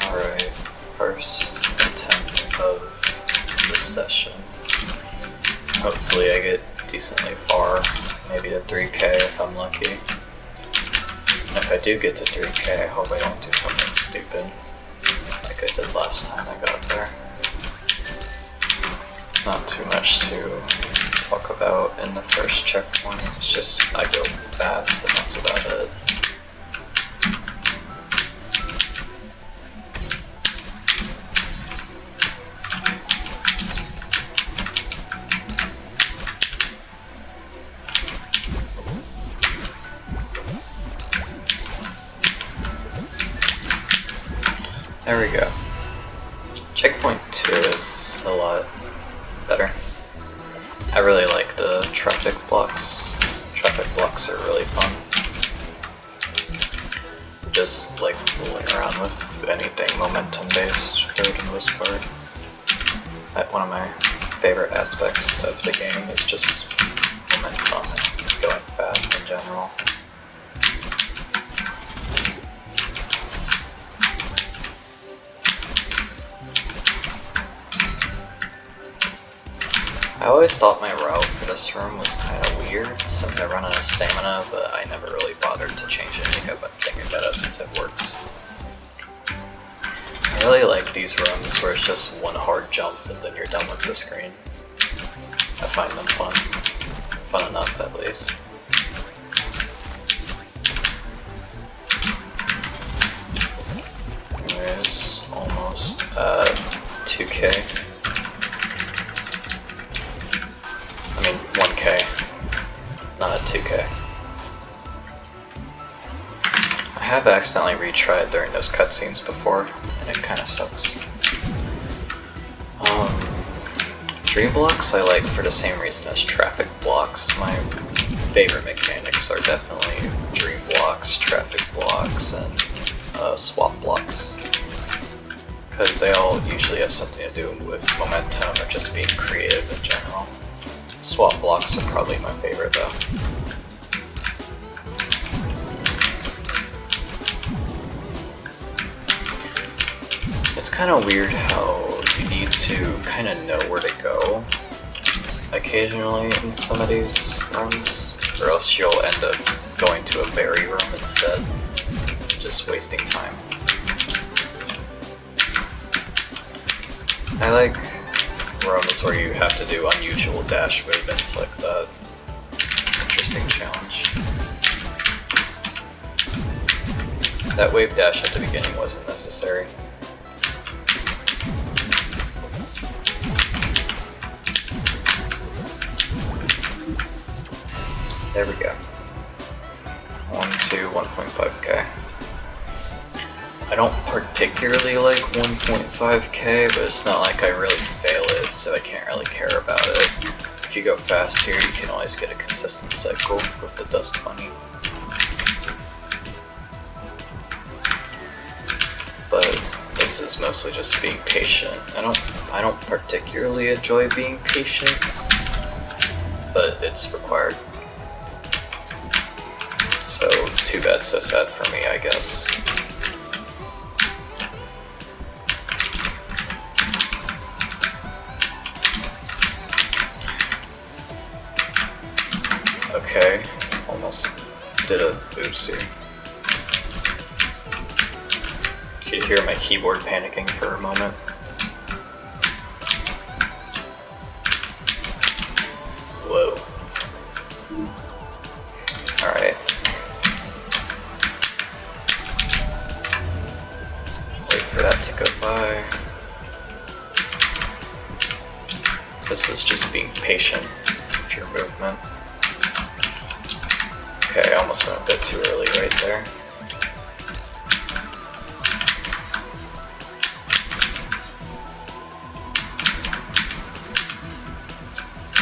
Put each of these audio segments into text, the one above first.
Alright, first attempt of this session. Hopefully I get decently far, maybe to 3k if I'm lucky. And if I do get to 3k, I hope I don't do something stupid like I did last time I got there. It's not too much to talk about in the first checkpoint, it's just I go fast and that's about it. There we go. Checkpoint 2 is a lot better. I really like the traffic blocks. Traffic blocks are really fun. Just like fooling around with anything momentum based for the most part. One of my favorite aspects of the game is just momentum and going fast in general. I always thought my route for this room was kind of weird since I run out of stamina, but I never really bothered to change it. I think I got it since it works. I really like these rooms where it's just one hard jump and then you're done with the screen. I find them fun. Fun enough at least. Anyways, almost at 2k. I mean 1k, not at 2k. I have accidentally retried during those cutscenes before, and it kinda sucks. Dream blocks I like for the same reason as traffic blocks. My favorite mechanics are definitely dream blocks, traffic blocks, and swap blocks. Because they all usually have something to do with momentum or just being creative in general. Swap blocks are probably my favorite though. It's kind of weird how you need to kind of know where to go occasionally in some of these rooms, or else you'll end up going to a berry room instead, just wasting time. I like rooms where you have to do unusual dash movements like that. Interesting challenge. That wave dash at the beginning wasn't necessary. There we go. 1 to 1.5k. I don't particularly like 1.5k, but it's not like I really fail it, so I can't really care about it. If you go fast here, you can always get a consistent cycle with the dust bunny. But this is mostly just being patient. I don't particularly enjoy being patient, but it's required. So too bad, so sad for me, I guess. Okay, almost did a oopsie. Could hear my keyboard panicking for a moment. Whoa. Alright. Wait for that to go by. This is just being patient with your movement. Okay, I almost went a bit too early right there.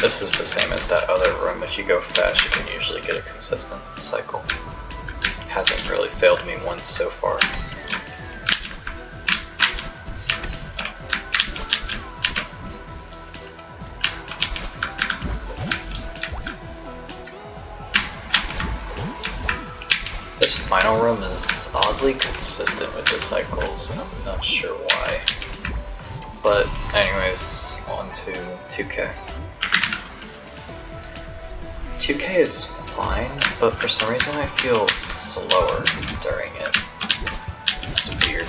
This is the same as that other room. If you go fast, you can usually get a consistent cycle. Hasn't really failed me once so far. This final room is oddly consistent with the cycles, and I'm not sure why. But anyways, on to 2K. 2K is fine, but for some reason I feel slower during it. It's weird.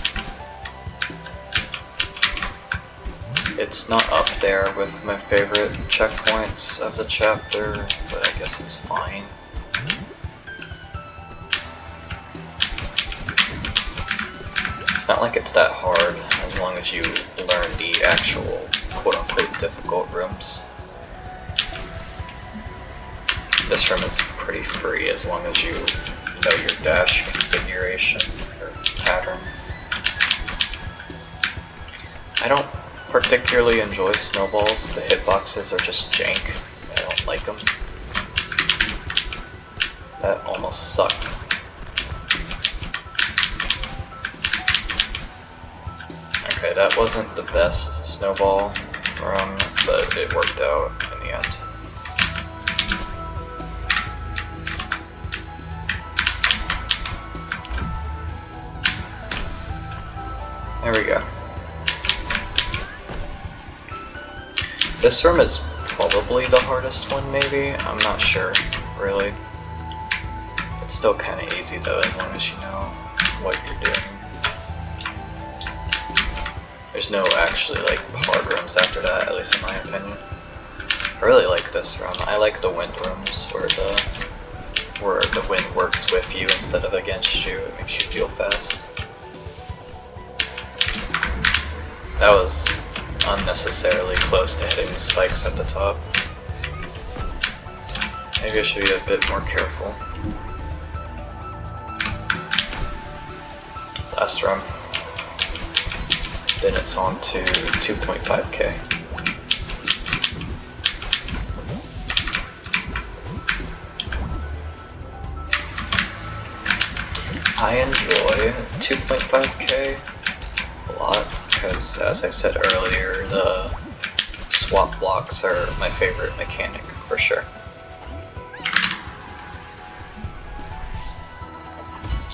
It's not up there with my favorite checkpoints of the chapter, but I guess it's fine. It's not like it's that hard, as long as you learn the actual quote-unquote difficult rooms. This room is pretty free as long as you know your dash configuration or pattern. I don't particularly enjoy snowballs. The hitboxes are just jank. I don't like them. That almost sucked. Okay, that wasn't the best snowball run, but it worked out in the end. There we go. This room is probably the hardest one, maybe? I'm not sure, really. It's still kind of easy though, as long as you know what you're doing. There's no actually like hard rooms after that, at least in my opinion. I really like this room. I like the wind rooms where the wind works with you instead of against you. It makes you feel fast. That was unnecessarily close to hitting the spikes at the top. Maybe I should be a bit more careful. Last run. Then it's on to 2.5K. I enjoy 2.5K a lot because, as I said earlier, the swap blocks are my favorite mechanic for sure.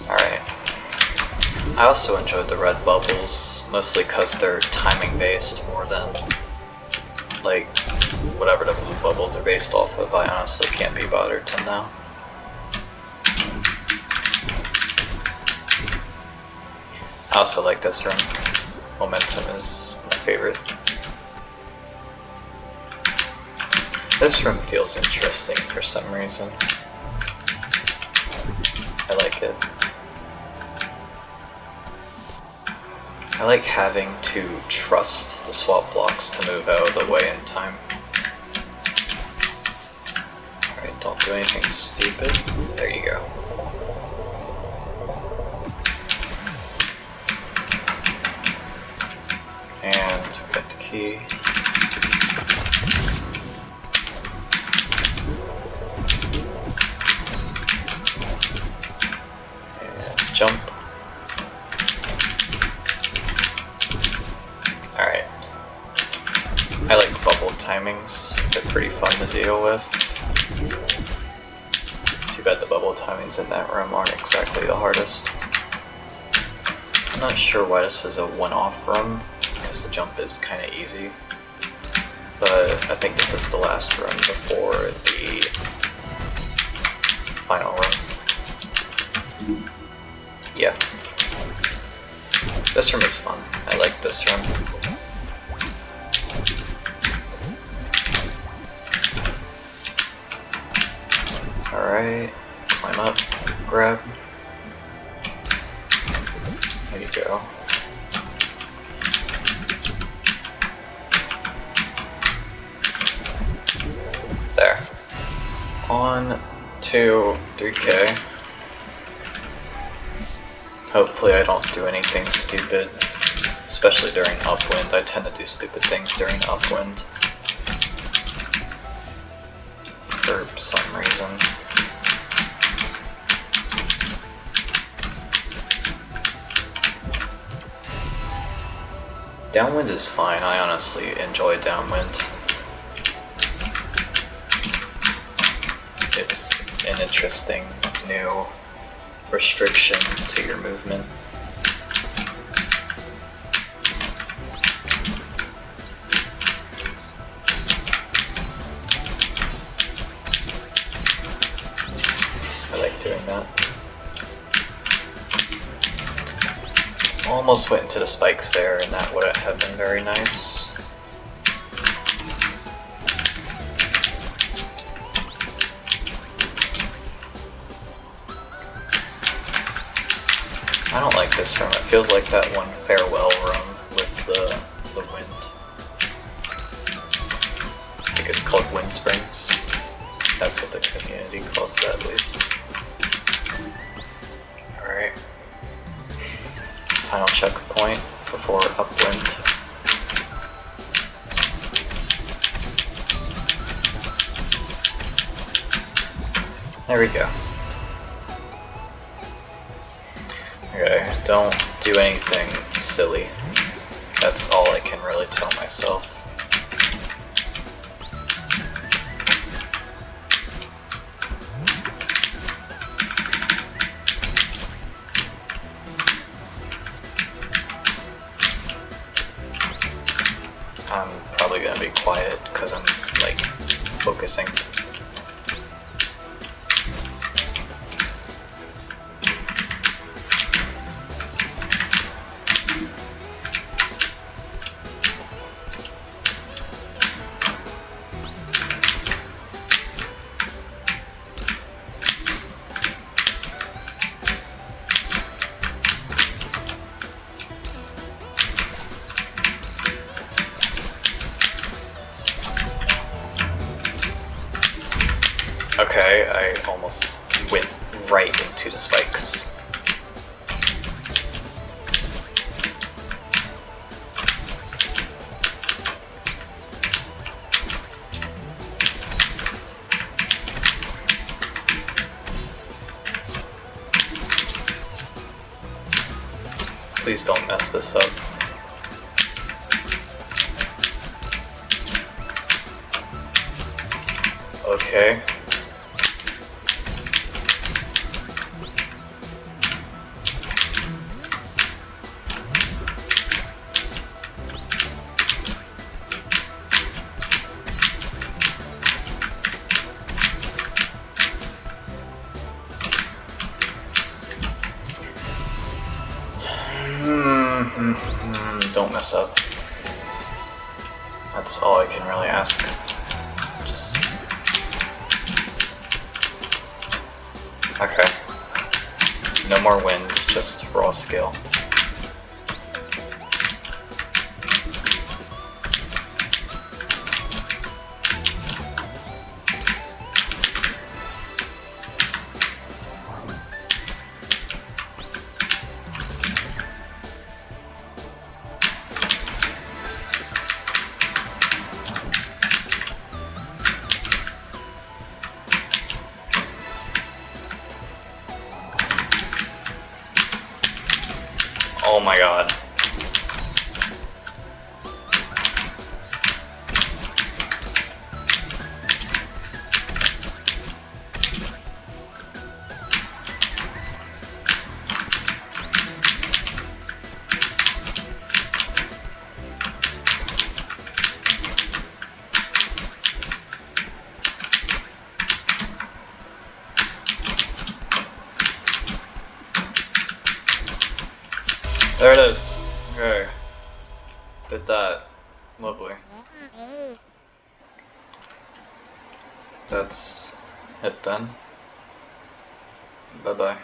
Alright. I also enjoyed the red bubbles, mostly because they're timing based more than like whatever the blue bubbles are based off of. I honestly can't be bothered to know. I also like this room. Momentum is my favorite. This room feels interesting for some reason. I like it. I like having to trust the swap blocks to move out of the way in time. Alright, don't do anything stupid. There you go. And we got the key. And jump. Alright. I like bubble timings. They're pretty fun to deal with. Too bad the bubble timings in that room aren't exactly the hardest. I'm not sure why this is a one-off room. I guess the jump is kind of easy. But I think this is the last room before the final room. Yeah. This room is fun. I like this room. Alright, climb up, grab. There you go. There. On to 3K. Hopefully I don't do anything stupid, especially during upwind. I tend to do stupid things during upwind for some reason. Downwind is fine. I honestly enjoy downwind. It's an interesting new restriction to your movement. I like doing that. Almost went into the spikes there, and that would have been very nice. I don't like this room. It feels like that one farewell room with the wind. I think it's called Wind Springs. That's what the community calls it, at least. Alright. Final checkpoint before upwind. There we go. Okay, don't do anything silly. That's all I can really tell myself. I'm probably gonna be quiet because I'm like focusing. Okay, I almost went right into the spikes. Please don't mess this up. Okay. Don't mess up. That's all I can really ask. Just... Okay. No more wind, just raw skill. Oh my god. There it is. Okay. Did that. Lovely. That's it then. Bye bye.